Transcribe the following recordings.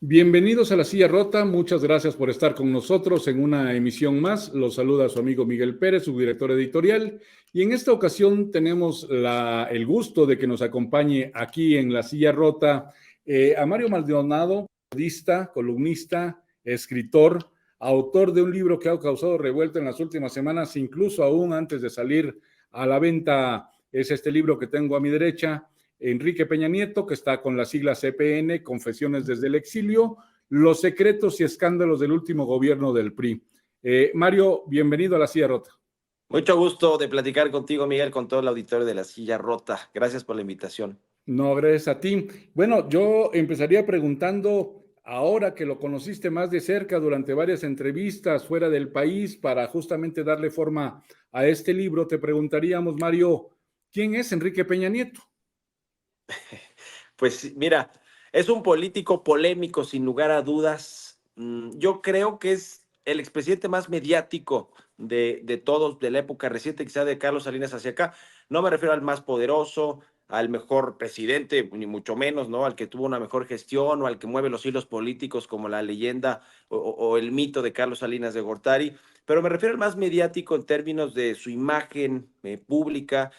Bienvenidos a La Silla Rota, muchas gracias por estar con nosotros en una emisión más. Los saluda su amigo Miguel Pérez, subdirector editorial, y en esta ocasión tenemos el gusto de que nos acompañe aquí en La Silla Rota a Mario Maldonado, periodista, columnista, escritor, autor de un libro que ha causado revuelta en las últimas semanas, incluso aún antes de salir a la venta. Es este libro que tengo a mi derecha, Enrique Peña Nieto, que está con la sigla CPN, Confesiones desde el exilio, los secretos y escándalos del último gobierno del PRI. Mario, bienvenido a La Silla Rota. Mucho gusto de platicar contigo, Miguel, con todo el auditorio de La Silla Rota. Gracias por la invitación. No, gracias a ti. Bueno, yo empezaría preguntando, ahora que lo conociste más de cerca durante varias entrevistas fuera del país para justamente darle forma a este libro, te preguntaríamos, Mario, ¿quién es Enrique Peña Nieto? Pues mira, es un político polémico, sin lugar a dudas. Yo creo que es el expresidente más mediático de todos, de la época reciente, quizá de Carlos Salinas hacia acá. No me refiero al más poderoso, al mejor presidente, ni mucho menos, ¿no? Al que tuvo una mejor gestión o al que mueve los hilos políticos como la leyenda o el mito de Carlos Salinas de Gortari, pero me refiero al más mediático en términos de su imagen pública.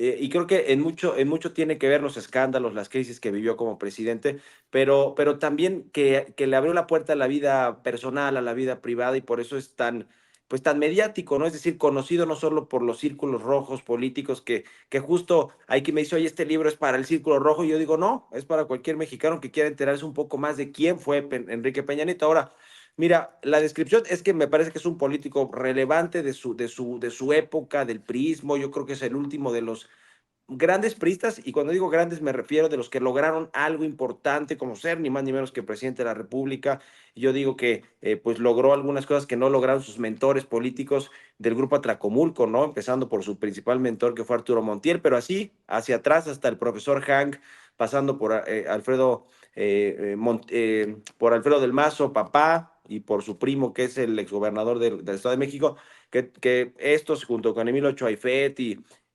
Y creo que en mucho tiene que ver los escándalos, las crisis que vivió como presidente, pero también que le abrió la puerta a la vida personal, a la vida privada, y por eso es tan, pues, tan mediático, ¿no? Es decir, conocido no solo por los círculos rojos políticos, que justo hay quien me dice, oye, este libro es para el círculo rojo, y yo digo, no, es para cualquier mexicano que quiera enterarse un poco más de quién fue Enrique Peña Nieto. Ahora, mira, la descripción es que me parece que es un político relevante de su época, del priismo. Yo creo que es el último de los grandes priistas, y cuando digo grandes me refiero de los que lograron algo importante como ser ni más ni menos que presidente de la República. Yo digo que pues logró algunas cosas que no lograron sus mentores políticos del grupo Atlacomulco, ¿no? Empezando por su principal mentor, que fue Arturo Montiel, pero así hacia atrás hasta el profesor Hank, pasando por por Alfredo del Mazo, papá, y por su primo, que es el exgobernador del Estado de México, que estos, junto con Emilio Ochoa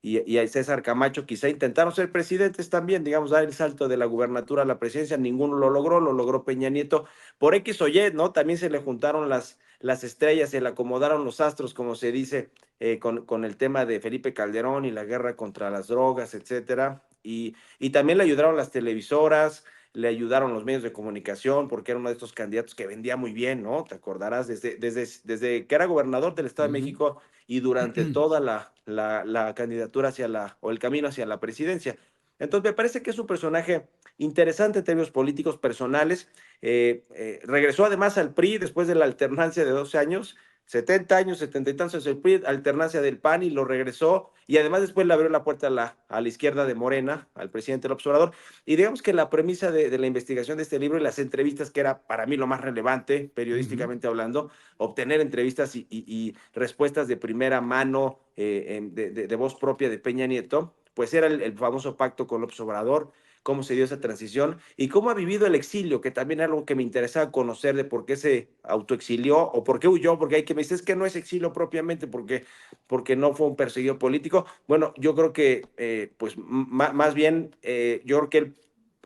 y a César Camacho, quizá intentaron ser presidentes también, digamos, dar el salto de la gubernatura a la presidencia. Ninguno lo logró Peña Nieto por X o Y, ¿no? También se le juntaron las estrellas, se le acomodaron los astros, como se dice, con el tema de Felipe Calderón y la guerra contra las drogas, etcétera. Y también le ayudaron las televisoras, le ayudaron los medios de comunicación, porque era uno de estos candidatos que vendía muy bien, ¿no? Te acordarás, desde que era gobernador del Estado de México y durante toda la candidatura o el camino hacia la presidencia. Entonces, me parece que es un personaje interesante en términos políticos personales. Regresó además al PRI después de la alternancia de 12 años, 70 años, 70 y tantos el PRI, alternancia del PAN, y lo regresó, y además después le abrió la puerta a la izquierda de Morena, al presidente López Obrador. Y digamos que la premisa de la investigación de este libro y las entrevistas, que era para mí lo más relevante, periodísticamente hablando, obtener entrevistas y respuestas de primera mano, de voz propia de Peña Nieto, pues era el famoso pacto con López Obrador, cómo se dio esa transición y cómo ha vivido el exilio, que también es algo que me interesaba conocer, de por qué se autoexilió o por qué huyó, porque hay que me dice, es que no es exilio propiamente porque no fue un perseguido político. Bueno, yo creo que, pues más bien, yo creo que él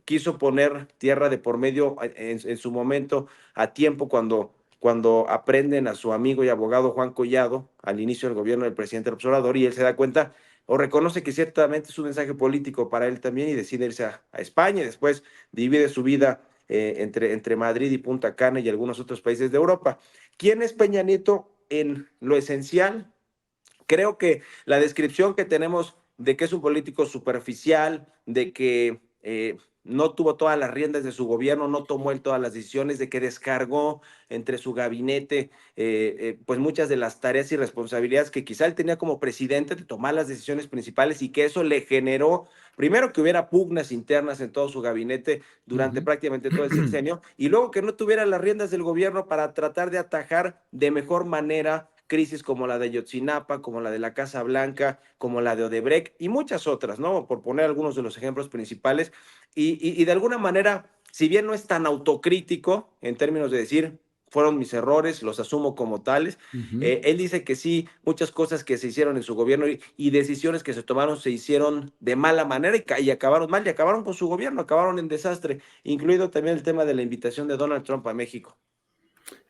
quiso poner tierra de por medio en su momento, a tiempo, cuando aprenden a su amigo y abogado Juan Collado al inicio del gobierno del presidente López Obrador, y él se da cuenta o reconoce que ciertamente es un mensaje político para él también, y decide irse a España, y después divide su vida entre Madrid y Punta Cana y algunos otros países de Europa. ¿Quién es Peña Nieto en lo esencial? Creo que la descripción que tenemos de que es un político superficial, de que no tuvo todas las riendas de su gobierno, no tomó él todas las decisiones, de que descargó entre su gabinete pues muchas de las tareas y responsabilidades que quizá él tenía como presidente, de tomar las decisiones principales, y que eso le generó, primero, que hubiera pugnas internas en todo su gabinete durante prácticamente todo el sexenio, y luego que no tuviera las riendas del gobierno para tratar de atajar de mejor manera crisis como la de Ayotzinapa, como la de la Casa Blanca, como la de Odebrecht y muchas otras, ¿no? Por poner algunos de los ejemplos principales. Y de alguna manera, si bien no es tan autocrítico en términos de decir fueron mis errores, los asumo como tales. Él dice que sí, muchas cosas que se hicieron en su gobierno y decisiones que se tomaron se hicieron de mala manera y acabaron mal, y acabaron con su gobierno, acabaron en desastre, incluido también el tema de la invitación de Donald Trump a México.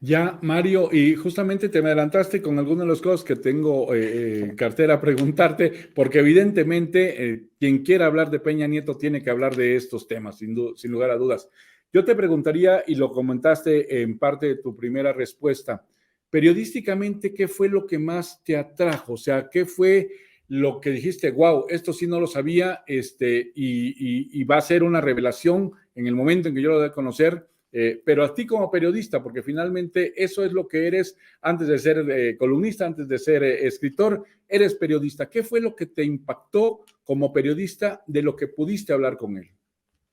Ya, Mario, y justamente te me adelantaste con algunas de las cosas que tengo en cartera a preguntarte, porque evidentemente quien quiera hablar de Peña Nieto tiene que hablar de estos temas, sin lugar a dudas. Yo te preguntaría, y lo comentaste en parte de tu primera respuesta, periodísticamente, ¿qué fue lo que más te atrajo? O sea, ¿qué fue lo que dijiste, wow, esto sí no lo sabía, y va a ser una revelación en el momento en que yo lo dé a conocer? Pero a ti como periodista, porque finalmente eso es lo que eres antes de ser columnista, antes de ser escritor, eres periodista. ¿Qué fue lo que te impactó como periodista de lo que pudiste hablar con él?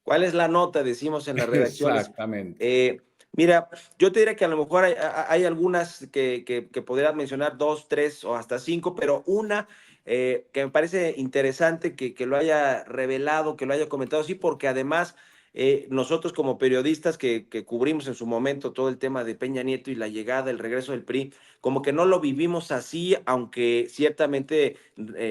¿Cuál es la nota? Decimos en las redacciones. Exactamente. Mira, yo te diría que a lo mejor hay algunas que podrías mencionar, 2, 3 o hasta 5, pero una que me parece interesante que lo haya revelado, que lo haya comentado así, porque además nosotros como periodistas que cubrimos en su momento todo el tema de Peña Nieto y la llegada, el regreso del PRI, como que no lo vivimos así, aunque ciertamente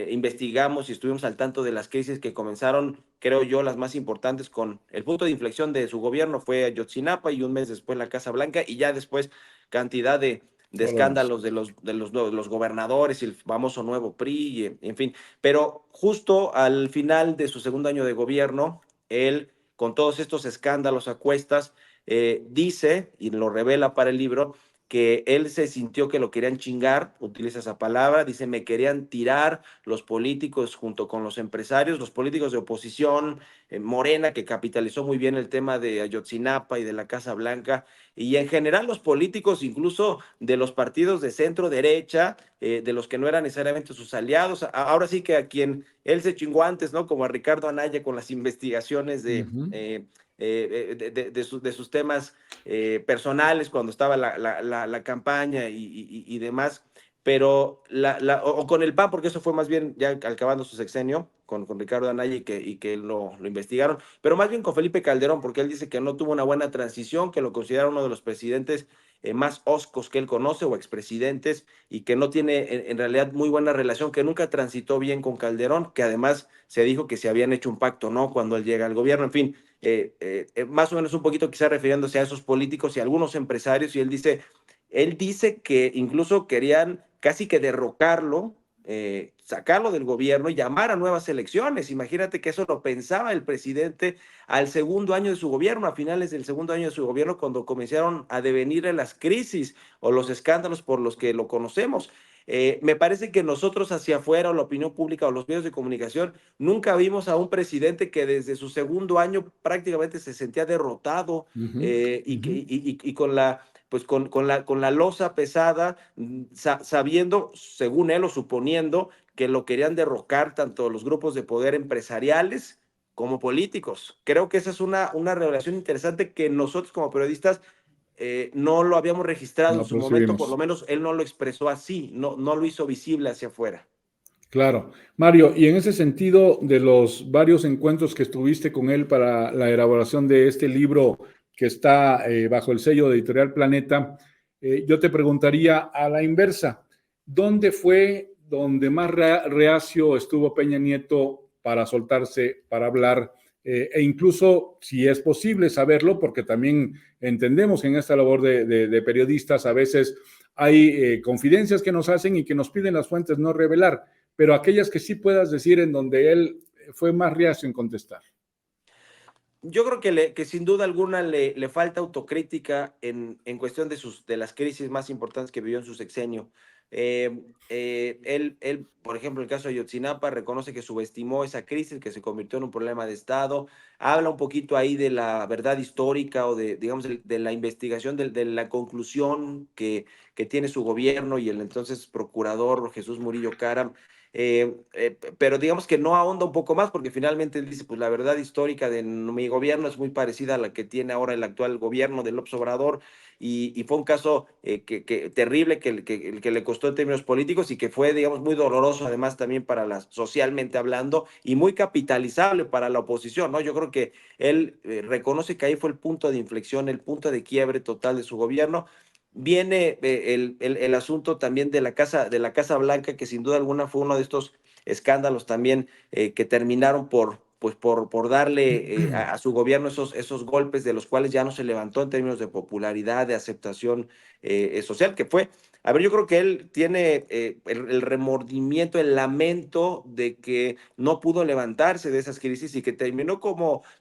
investigamos y estuvimos al tanto de las crisis que comenzaron, creo yo, las más importantes con el punto de inflexión de su gobierno fue Ayotzinapa y un mes después la Casa Blanca y ya después cantidad de Colonias. escándalos de los gobernadores y el famoso nuevo PRI, en fin. Pero justo al final de su segundo año de gobierno, él, con todos estos escándalos a cuestas, dice, y lo revela para el libro, que él se sintió que lo querían chingar, utiliza esa palabra, dice, me querían tirar los políticos junto con los empresarios, los políticos de oposición, Morena, que capitalizó muy bien el tema de Ayotzinapa y de la Casa Blanca, y en general los políticos, incluso de los partidos de centro derecha, de los que no eran necesariamente sus aliados, ahora sí que a quien él se chingó antes, ¿no? Como a Ricardo Anaya con las investigaciones de sus temas personales cuando estaba la campaña y demás, pero o con el PAN, porque eso fue más bien ya acabando su sexenio con Ricardo Anaya y que lo investigaron, pero más bien con Felipe Calderón, porque él dice que no tuvo una buena transición, que lo considera uno de los presidentes más hoscos que él conoce o expresidentes y que no tiene en realidad muy buena relación, que nunca transitó bien con Calderón, que además se dijo que se habían hecho un pacto, ¿no? Cuando él llega al gobierno, en fin, más o menos un poquito quizá refiriéndose a esos políticos y a algunos empresarios, y él dice que incluso querían casi que derrocarlo, sacarlo del gobierno y llamar a nuevas elecciones. Imagínate que eso lo pensaba el presidente al segundo año de su gobierno, a finales del segundo año de su gobierno, cuando comenzaron a devenir las crisis o los escándalos por los que lo conocemos. Me parece que nosotros hacia afuera, o la opinión pública o los medios de comunicación, nunca vimos a un presidente que desde su segundo año prácticamente se sentía derrotado y con la pues con la losa pesada, sabiendo, según él o suponiendo, que lo querían derrocar tanto los grupos de poder empresariales como políticos. Creo que esa es una revelación interesante que nosotros como periodistas no lo habíamos registrado en No su momento, por lo percibimos. menos él no lo expresó así, no lo hizo visible hacia afuera. Claro. Mario, y en ese sentido, de los varios encuentros que estuviste con él para la elaboración de este libro que está bajo el sello de Editorial Planeta, yo te preguntaría a la inversa, ¿dónde fue donde más reacio estuvo Peña Nieto para soltarse, para hablar? E incluso, si es posible saberlo, porque también entendemos que en esta labor de periodistas a veces hay confidencias que nos hacen y que nos piden las fuentes no revelar, pero aquellas que sí puedas decir en donde él fue más reacio en contestar. Yo creo que sin duda alguna le falta autocrítica en cuestión de las crisis más importantes que vivió en su sexenio. Él, por ejemplo, el caso de Ayotzinapa, reconoce que subestimó esa crisis, que se convirtió en un problema de Estado. Habla un poquito ahí de la verdad histórica o digamos, de la investigación, de la conclusión que tiene su gobierno y el entonces procurador Jesús Murillo Caram. Pero digamos que no ahonda un poco más porque finalmente él dice, pues la verdad histórica de mi gobierno es muy parecida a la que tiene ahora el actual gobierno de López Obrador y fue un caso terrible que le costó en términos políticos y que fue, digamos, muy doloroso además también socialmente hablando y muy capitalizable para la oposición, ¿no? Yo creo que él reconoce que ahí fue el punto de inflexión, el punto de quiebre total de su gobierno. viene el asunto también de la Casa Blanca, que sin duda alguna fue uno de estos escándalos también que terminaron por darle a su gobierno esos golpes de los cuales ya no se levantó en términos de popularidad, de aceptación social, que fue, a ver, yo creo que él tiene el remordimiento, el lamento de que no pudo levantarse de esas crisis y que terminó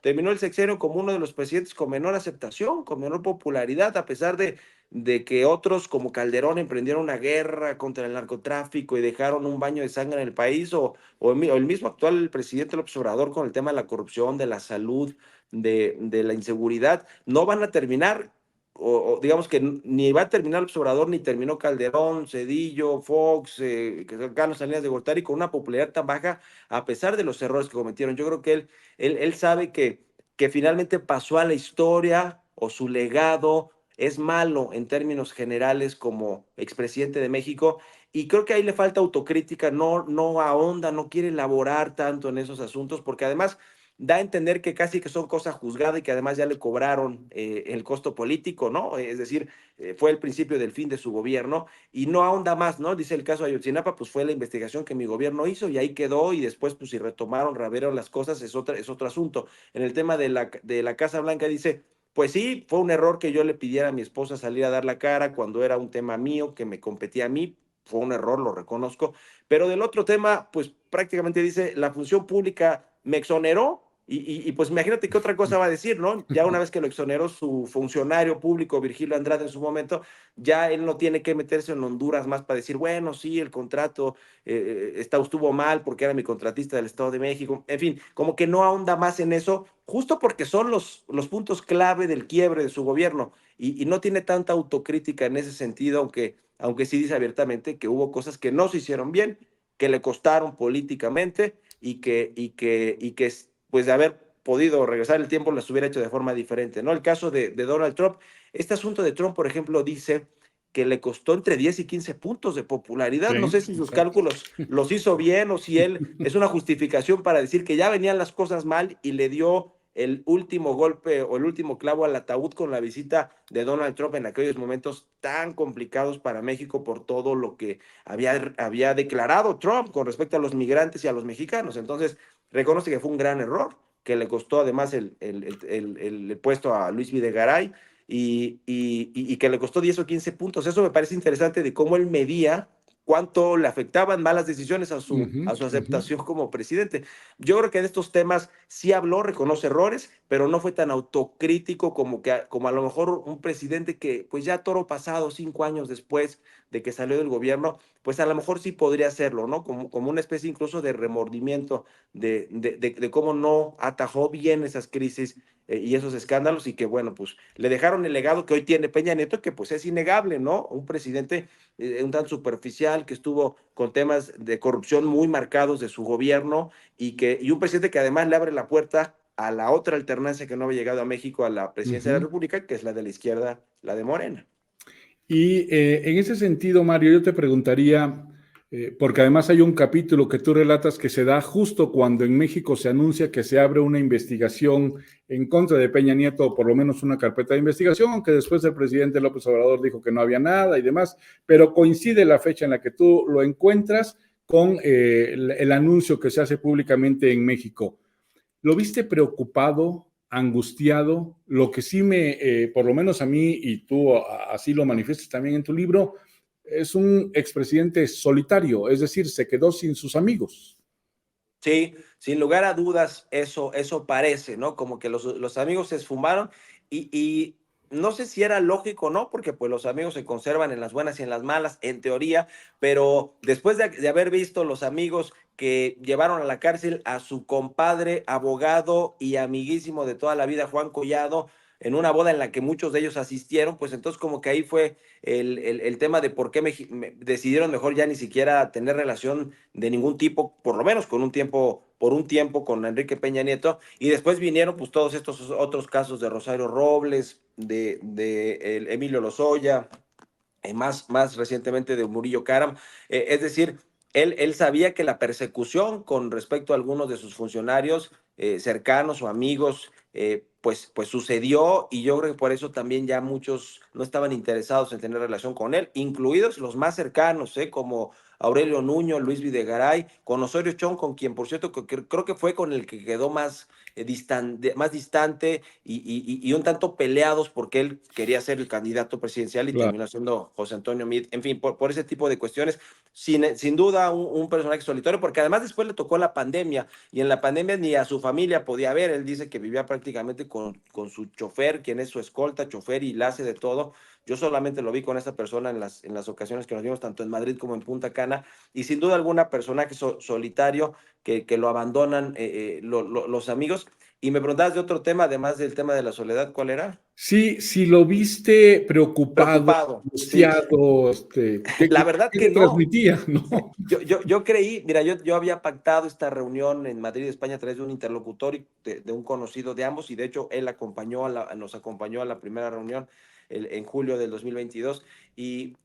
el sexenio como uno de los presidentes con menor aceptación, con menor popularidad, a pesar de que otros como Calderón emprendieron una guerra contra el narcotráfico y dejaron un baño de sangre en el país, o el mismo actual presidente López Obrador con el tema de la corrupción, de la salud, de la inseguridad, no van a terminar, o digamos que ni va a terminar López Obrador, ni terminó Calderón, Cedillo, Fox, Carlos Salinas de Gortari, con una popularidad tan baja, a pesar de los errores que cometieron. Yo creo que él sabe que finalmente pasó a la historia, o su legado es malo en términos generales como expresidente de México, y creo que ahí le falta autocrítica, no ahonda, no quiere elaborar tanto en esos asuntos, porque además da a entender que casi que son cosa juzgada y que además ya le cobraron el costo político, ¿no? Es decir, fue el principio del fin de su gobierno y no ahonda más, ¿no? Dice el caso de Ayotzinapa, pues fue la investigación que mi gobierno hizo y ahí quedó, y después pues si retomaron, reabrieron las cosas, es otro asunto. En el tema de la Casa Blanca dice, pues sí, fue un error que yo le pidiera a mi esposa salir a dar la cara cuando era un tema mío, que me competía a mí. Fue un error, lo reconozco. Pero del otro tema, pues prácticamente dice, la función pública me exoneró. Pues imagínate qué otra cosa va a decir, ¿no? Ya una vez que lo exoneró su funcionario público, Virgilio Andrade, en su momento, ya él no tiene que meterse en Honduras más para decir, bueno, sí, el contrato estuvo mal porque era mi contratista del Estado de México. En fin, como que no ahonda más en eso, justo porque son los puntos clave del quiebre de su gobierno, y no tiene tanta autocrítica en ese sentido, aunque sí dice abiertamente que hubo cosas que no se hicieron bien, que le costaron políticamente, y que pues de haber podido regresar el tiempo las hubiera hecho de forma diferente, ¿no? El caso de Donald Trump, este asunto de Trump, por ejemplo, dice que le costó entre 10 y 15 puntos de popularidad. No sé Sí, si sus exacto. cálculos los hizo bien, o si él es una justificación para decir que ya venían las cosas mal y le dio el último golpe o el último clavo al ataúd con la visita de Donald Trump en aquellos momentos tan complicados para México por todo lo que había declarado Trump con respecto a los migrantes y a los mexicanos. Entonces, reconoce que fue un gran error, que le costó además el puesto a Luis Videgaray, y que le costó 10 o 15 puntos. Eso me parece interesante, de cómo él medía cuánto le afectaban malas decisiones Ujú, a su ujú. aceptación como presidente. Yo creo que en estos temas sí habló, reconoce errores, pero no fue tan autocrítico como a lo mejor un presidente que, pues ya toro pasado, 5 años después de que salió del gobierno, pues a lo mejor sí podría hacerlo, ¿no? Como una especie incluso de remordimiento de cómo no atajó bien esas crisis y esos escándalos, y que, bueno, pues le dejaron el legado que hoy tiene Peña Nieto, que pues es innegable, ¿no? Un presidente un tanto superficial, que estuvo con temas de corrupción muy marcados de su gobierno, y un presidente que además le abre la puerta a la otra alternancia que no había llegado a México, a la presidencia de la Ujú. República, que es la de la izquierda, la de Morena. Y en ese sentido, Mario, yo te preguntaría, porque además hay un capítulo que tú relatas que se da justo cuando en México se anuncia que se abre una investigación en contra de Peña Nieto, o por lo menos una carpeta de investigación, aunque después el presidente López Obrador dijo que no había nada y demás, pero coincide la fecha en la que tú lo encuentras con el anuncio que se hace públicamente en México. ¿Lo viste preocupado, angustiado? Lo que sí por lo menos a mí, y tú así lo manifiestas también en tu libro, es un expresidente solitario, es decir, se quedó sin sus amigos. Sí, sin lugar a dudas, eso parece, ¿no? Como que los amigos se esfumaron, y no sé si era lógico o no, porque pues los amigos se conservan en las buenas y en las malas, en teoría, pero después de haber visto los amigos que llevaron a la cárcel a su compadre, abogado y amiguísimo de toda la vida, Juan Collado, en una boda en la que muchos de ellos asistieron, pues entonces como que ahí fue el tema de por qué decidieron mejor ya ni siquiera tener relación de ningún tipo, por lo menos por un tiempo con Enrique Peña Nieto, y después vinieron pues todos estos otros casos de Rosario Robles, de Emilio Lozoya, más recientemente de Murillo Karam. Es decir, él sabía que la persecución con respecto a algunos de sus funcionarios cercanos o amigos pues sucedió, y yo creo que por eso también ya muchos no estaban interesados en tener relación con él, incluidos los más cercanos, como Aurelio Nuño, Luis Videgaray, con Osorio Chong, con quien, por cierto, creo que fue con el que quedó más, más distante y un tanto peleados porque él quería ser el candidato presidencial y Claro. terminó siendo José Antonio Meade. En fin, por ese tipo de cuestiones, sin duda un personaje solitario, porque además después le tocó la pandemia, y en la pandemia ni a su familia podía ver. Él dice que vivía prácticamente con su chofer, quien es su escolta, chofer, y la hace de todo. Yo solamente lo vi con esta persona en las ocasiones que nos vimos, tanto en Madrid como en Punta Cana, y sin duda alguna personaje solitario que lo abandonan los amigos. Y me preguntabas de otro tema, además del tema de la soledad, ¿cuál era? Sí, si lo viste preocupado, Preocupado, sí. angustiado, La verdad ¿qué que te no. transmitía? No. Yo creí, mira, yo había pactado esta reunión en Madrid, España, a través de un interlocutor de un conocido de ambos, y de hecho él nos acompañó a la primera reunión en julio del 2022, y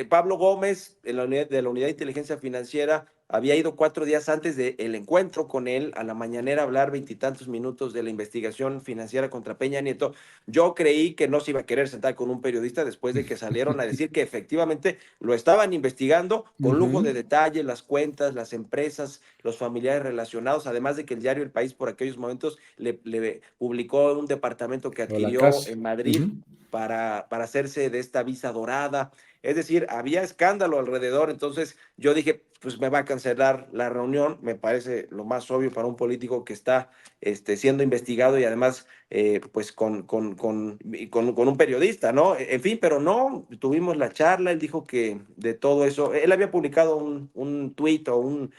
Pablo Gómez, de la Unidad de Inteligencia Financiera, había ido 4 días antes del encuentro con él a la mañanera a hablar veintitantos minutos de la investigación financiera contra Peña Nieto. Yo creí que no se iba a querer sentar con un periodista después de que salieron a decir que efectivamente lo estaban investigando con lujo de Ujú. detalle, las cuentas, las empresas, los familiares relacionados, además de que el diario El País por aquellos momentos le publicó un departamento que O la adquirió casa. en Madrid Ujú. para hacerse de esta visa dorada. Es decir, había escándalo alrededor. Entonces yo dije, pues me va a cancelar la reunión. Me parece lo más obvio para un político que está siendo investigado, y además pues con un periodista, ¿no? En fin, pero no, tuvimos la charla. Él dijo que de todo eso, él había publicado un tuit o Ujú,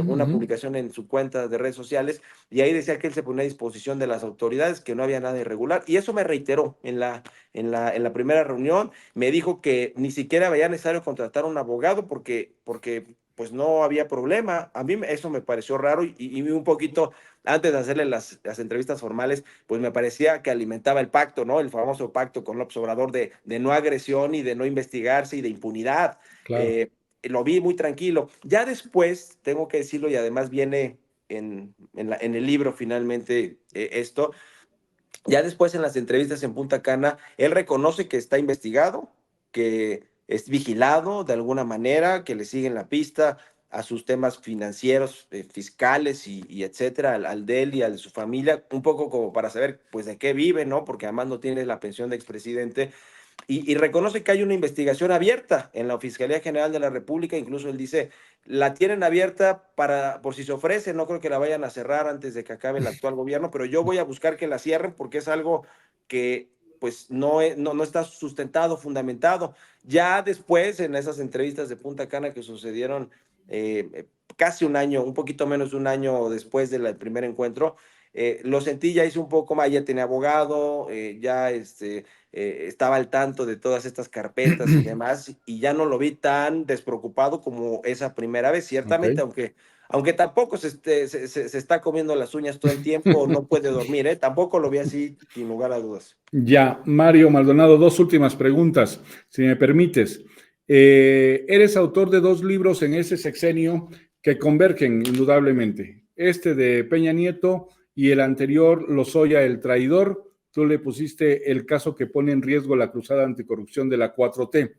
una ujú. publicación en su cuenta de redes sociales, y ahí decía que él se ponía a disposición de las autoridades, que no había nada irregular, y eso me reiteró en la primera reunión. Me dijo que ni siquiera veía necesario contratar un abogado porque pues no había problema. A mí eso me pareció raro, y un poquito antes de hacerle las entrevistas formales, pues me parecía que alimentaba el pacto, ¿no? El famoso pacto con López Obrador de no agresión y de no investigarse y de impunidad. Claro. Lo vi muy tranquilo. Ya después, tengo que decirlo, y además viene en el libro finalmente esto, ya después en las entrevistas en Punta Cana, él reconoce que está investigado, que es vigilado de alguna manera, que le siguen la pista a sus temas financieros, fiscales y etcétera, al de él y al de su familia, un poco como para saber pues de qué vive, ¿no? Porque además no tiene la pensión de expresidente, y reconoce que hay una investigación abierta en la Fiscalía General de la República. Incluso él dice, la tienen abierta por si se ofrece, no creo que la vayan a cerrar antes de que acabe el actual gobierno, pero yo voy a buscar que la cierren porque es algo que pues no está sustentado, fundamentado. Ya después, en esas entrevistas de Punta Cana que sucedieron casi un año, un poquito menos de un año después del primer encuentro, lo sentí, ya hice un poco más, ya tenía abogado, ya estaba al tanto de todas estas carpetas y demás, y ya no lo vi tan despreocupado como esa primera vez, Ok. ciertamente, aunque tampoco se está comiendo las uñas todo el tiempo, no puede dormir, tampoco lo vi así, sin lugar a dudas. Ya, Mario Maldonado, dos últimas preguntas, si me permites. Eres autor de dos libros en ese sexenio que convergen indudablemente. Este de Peña Nieto y el anterior, Lozoya, el traidor. Tú le pusiste el caso que pone en riesgo la cruzada anticorrupción de la 4T.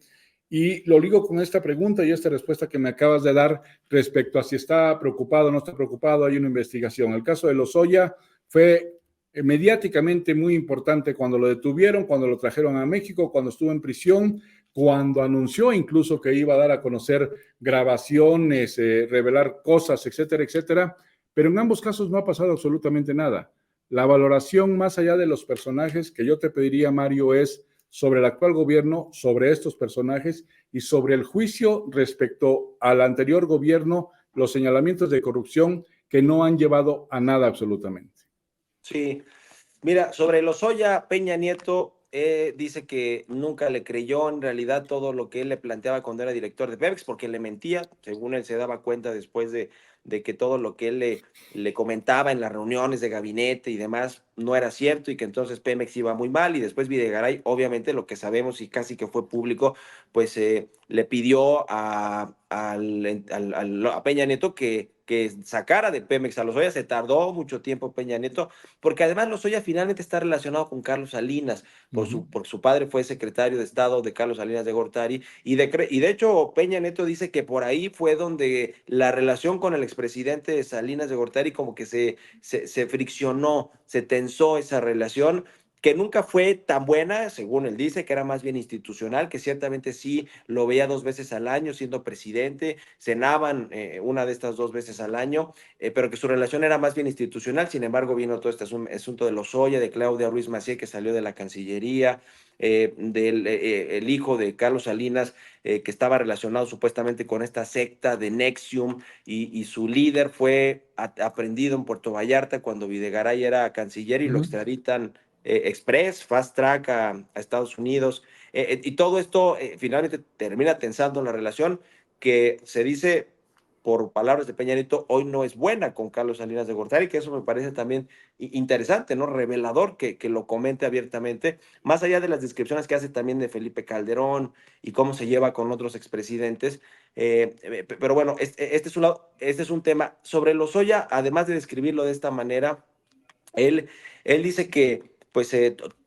Y lo ligo con esta pregunta y esta respuesta que me acabas de dar respecto a si está preocupado o no está preocupado. Hay una investigación. El caso de Lozoya fue mediáticamente muy importante cuando lo detuvieron, cuando lo trajeron a México, cuando estuvo en prisión, cuando anunció incluso que iba a dar a conocer grabaciones, revelar cosas, etcétera, etcétera. Pero en ambos casos no ha pasado absolutamente nada. La valoración más allá de los personajes que yo te pediría, Mario, es sobre el actual gobierno, sobre estos personajes y sobre el juicio respecto al anterior gobierno, los señalamientos de corrupción que no han llevado a nada absolutamente. Sí, mira, sobre Lozoya, Peña Nieto dice que nunca le creyó en realidad todo lo que él le planteaba cuando era director de Pemex, porque le mentía. Según él se daba cuenta después de que todo lo que él le comentaba en las reuniones de gabinete y demás no era cierto, y que entonces Pemex iba muy mal. Y después Videgaray, obviamente lo que sabemos y casi que fue público, pues le pidió a Peña Nieto que sacara de Pemex a Lozoya. Se tardó mucho tiempo Peña Nieto, porque además Lozoya finalmente está relacionado con Carlos Salinas, porque su padre fue secretario de Estado de Carlos Salinas de Gortari, y de hecho Peña Nieto dice que por ahí fue donde la relación con el expresidente Salinas de Gortari como que se friccionó, se tensó esa relación, que nunca fue tan buena, según él dice, que era más bien institucional, que ciertamente sí lo veía 2 veces al año siendo presidente, cenaban una de estas 2 veces al año, pero que su relación era más bien institucional. Sin embargo, vino todo este asunto de Lozoya, de Claudia Ruiz Massieu, que salió de la Cancillería, del el hijo de Carlos Salinas, que estaba relacionado supuestamente con esta secta de Nexium, y su líder fue aprendido en Puerto Vallarta cuando Videgaray era canciller y lo extraditan express, fast track a Estados Unidos. Y todo esto finalmente termina tensando la relación, que se dice, por palabras de Peña Nieto, hoy no es buena con Carlos Salinas de Gortari, que eso me parece también interesante, ¿no? Revelador que lo comente abiertamente, más allá de las descripciones que hace también de Felipe Calderón y cómo se lleva con otros expresidentes. Pero bueno, este es un tema. Sobre Lozoya, además de describirlo de esta manera, él dice que pues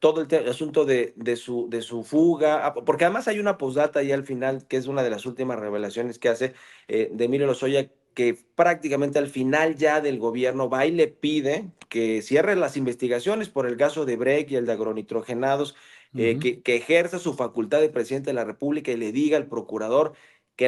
todo el asunto de su fuga, porque además hay una postdata ahí al final, que es una de las últimas revelaciones que hace de Emilio Lozoya, que prácticamente al final ya del gobierno va y le pide que cierre las investigaciones por el caso de Brecht y el de agronitrogenados, que ejerza su facultad de presidente de la República y le diga al procurador que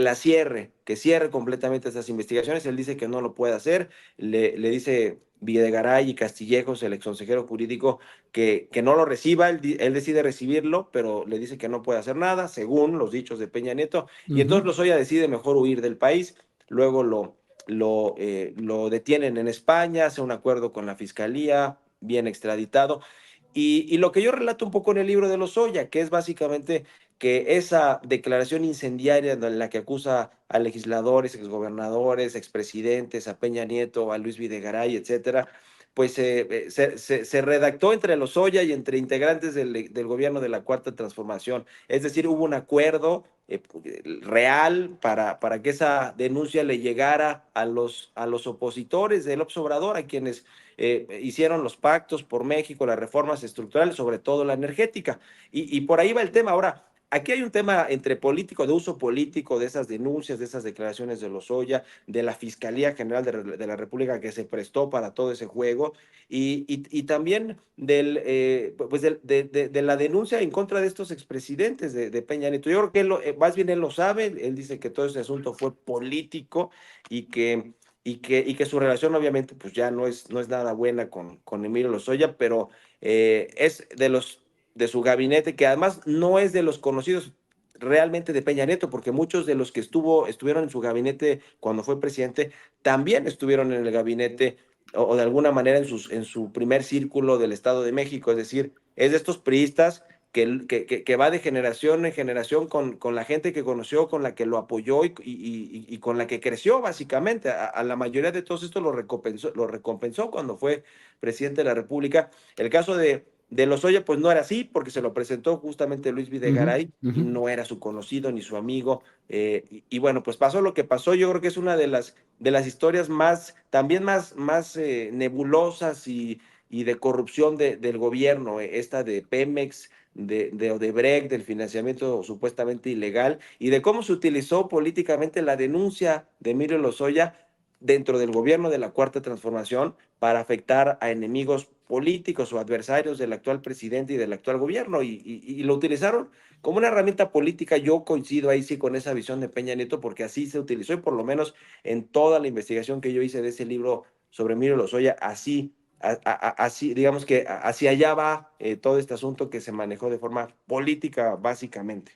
que cierre completamente esas investigaciones. Él dice que no lo puede hacer, le dice Videgaray y Castillejos, el exconsejero jurídico, que no lo reciba. Él decide recibirlo, pero le dice que no puede hacer nada, según los dichos de Peña Nieto, y entonces Lozoya decide mejor huir del país. Luego lo detienen en España, hace un acuerdo con la fiscalía, bien extraditado. Y lo que yo relato un poco en el libro de Lozoya, que es básicamente que esa declaración incendiaria en la que acusa a legisladores, exgobernadores, expresidentes, a Peña Nieto, a Luis Videgaray, etcétera, pues se redactó entre Lozoya y entre integrantes del gobierno de la Cuarta Transformación. Es decir, hubo un acuerdo real para que esa denuncia le llegara a los opositores de López Obrador, a quienes hicieron los pactos por México, las reformas estructurales, sobre todo la energética. Y por ahí va el tema. Ahora, aquí hay un tema entre político, de uso político de esas denuncias, de esas declaraciones de Lozoya, de la Fiscalía General de la República, que se prestó para todo ese juego, y también pues de la denuncia en contra de estos expresidentes de Peña Nieto. Yo creo que más bien él lo sabe. Él dice que todo ese asunto fue político, y que su relación obviamente pues ya no es nada buena con Emilio Lozoya, pero es de su gabinete, que además no es de los conocidos realmente de Peña Nieto, porque muchos de los que estuvieron en su gabinete cuando fue presidente también estuvieron en el gabinete, o de alguna manera en su primer círculo del Estado de México. Es decir, es de estos priistas que va de generación en generación con la gente que conoció, con la que lo apoyó y con la que creció básicamente. A la mayoría de todos estos lo recompensó cuando fue presidente de la República. El caso de Lozoya pues no era así, porque se lo presentó justamente Luis Videgaray y no era su conocido ni su amigo. Y bueno, pues pasó lo que pasó. Yo creo que es una de las historias también más nebulosas y de corrupción del gobierno, esta de Pemex, de Odebrecht, del financiamiento supuestamente ilegal, y de cómo se utilizó políticamente la denuncia de Emilio Lozoya dentro del gobierno de la Cuarta Transformación para afectar a enemigos políticos o adversarios del actual presidente y del actual gobierno, y lo utilizaron como una herramienta política. Yo coincido ahí sí con esa visión de Peña Nieto, porque así se utilizó, y por lo menos en toda la investigación que yo hice de ese libro sobre Emilio Lozoya, así, digamos que hacia allá va todo este asunto, que se manejó de forma política básicamente.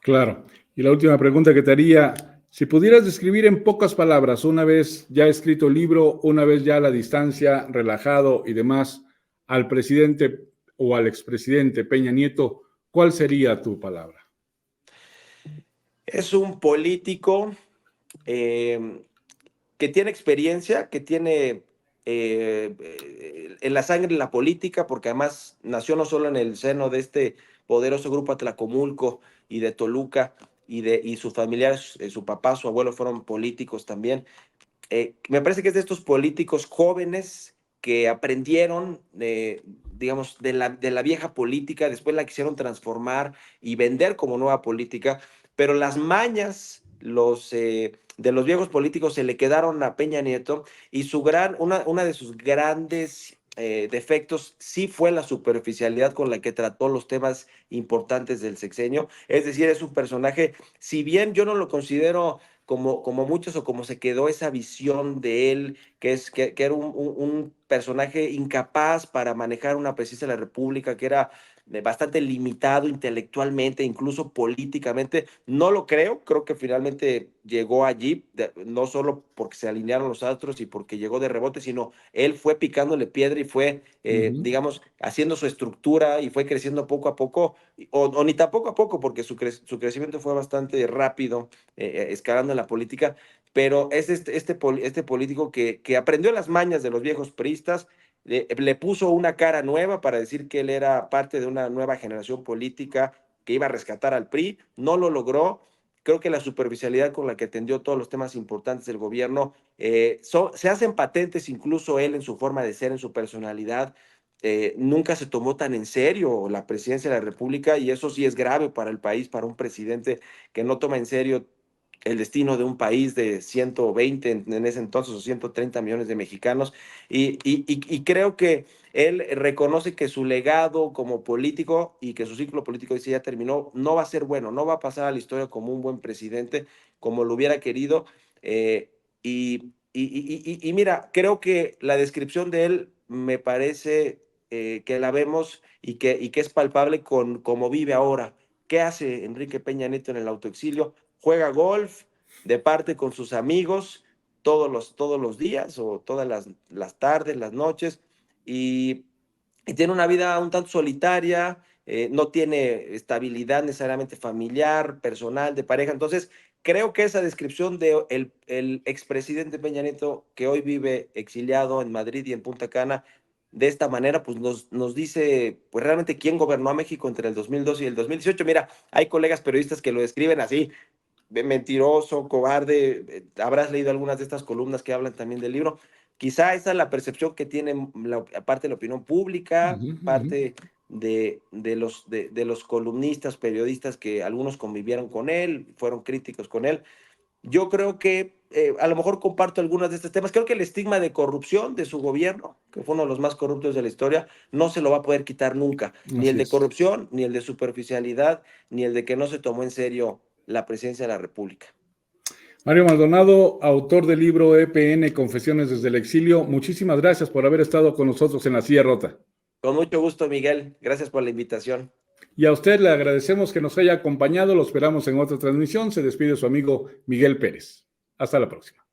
Claro. Y la última pregunta que te haría, si pudieras describir en pocas palabras, una vez ya escrito el libro, una vez ya a la distancia, relajado y demás, al presidente o al expresidente Peña Nieto, ¿cuál sería tu palabra? Es un político eh, que tiene experiencia, que tiene en la sangre la política, porque además nació no solo en el seno de este poderoso grupo Atlacomulco y de Toluca, y sus familiares, su papá, su abuelo fueron políticos también, me parece que es de estos políticos jóvenes que aprendieron, digamos, de la vieja política, después la quisieron transformar y vender como nueva política, pero las mañas de los viejos políticos se le quedaron a Peña Nieto y una de sus grandes defectos sí fue la superficialidad con la que trató los temas importantes del sexenio. Es decir, es un personaje, si bien yo no lo considero como muchos o como se quedó esa visión de él, que era un personaje incapaz para manejar una presidencia de la República, que era bastante limitado intelectualmente, incluso políticamente. No lo creo que finalmente llegó allí, no solo porque se alinearon los astros y porque llegó de rebote, sino él fue picándole piedra y fue, digamos, haciendo su estructura y fue creciendo poco a poco, o ni tampoco a poco, porque su crecimiento fue bastante rápido, escalando en la política, pero es este político que aprendió las mañas de los viejos priistas, le puso una cara nueva para decir que él era parte de una nueva generación política que iba a rescatar al PRI, no lo logró. Creo que la superficialidad con la que atendió todos los temas importantes del gobierno se hacen patentes, incluso él en su forma de ser, en su personalidad. Nunca se tomó tan en serio la presidencia de la República y eso sí es grave para el país, para un presidente que no toma en serio el destino de un país de 120 en ese entonces o 130 millones de mexicanos y creo que él reconoce que su legado como político y que su ciclo político dice ya terminó, no va a ser bueno, no va a pasar a la historia como un buen presidente como lo hubiera querido y mira, creo que la descripción de él me parece que la vemos y que es palpable con cómo vive ahora. ¿Qué hace Enrique Peña Nieto en el autoexilio? Juega golf de parte con sus amigos todos los días o todas las tardes, las noches, y tiene una vida un tanto solitaria, no tiene estabilidad necesariamente familiar, personal, de pareja. Entonces, creo que esa descripción de el expresidente Peña Nieto, que hoy vive exiliado en Madrid y en Punta Cana, de esta manera, pues nos dice, pues realmente quién gobernó a México entre el 2002 y el 2018. Mira, hay colegas periodistas que lo describen así, mentiroso, cobarde. Habrás leído algunas de estas columnas que hablan también del libro. Quizá esa es la percepción que tiene parte de la opinión pública, parte de los columnistas, periodistas que algunos convivieron con él, fueron críticos con él. Yo creo que a lo mejor comparto algunos de estos temas. Creo que el estigma de corrupción de su gobierno, que fue uno de los más corruptos de la historia, no se lo va a poder quitar nunca. Ni el Así de es. corrupción, ni el de superficialidad, ni el de que no se tomó en serio la presidencia de la República. Mario Maldonado, autor del libro EPN Confesiones desde el exilio, muchísimas gracias por haber estado con nosotros en La Silla Rota. Con mucho gusto, Miguel. Gracias por la invitación. Y a usted le agradecemos que nos haya acompañado, lo esperamos en otra transmisión. Se despide su amigo Miguel Pérez. Hasta la próxima.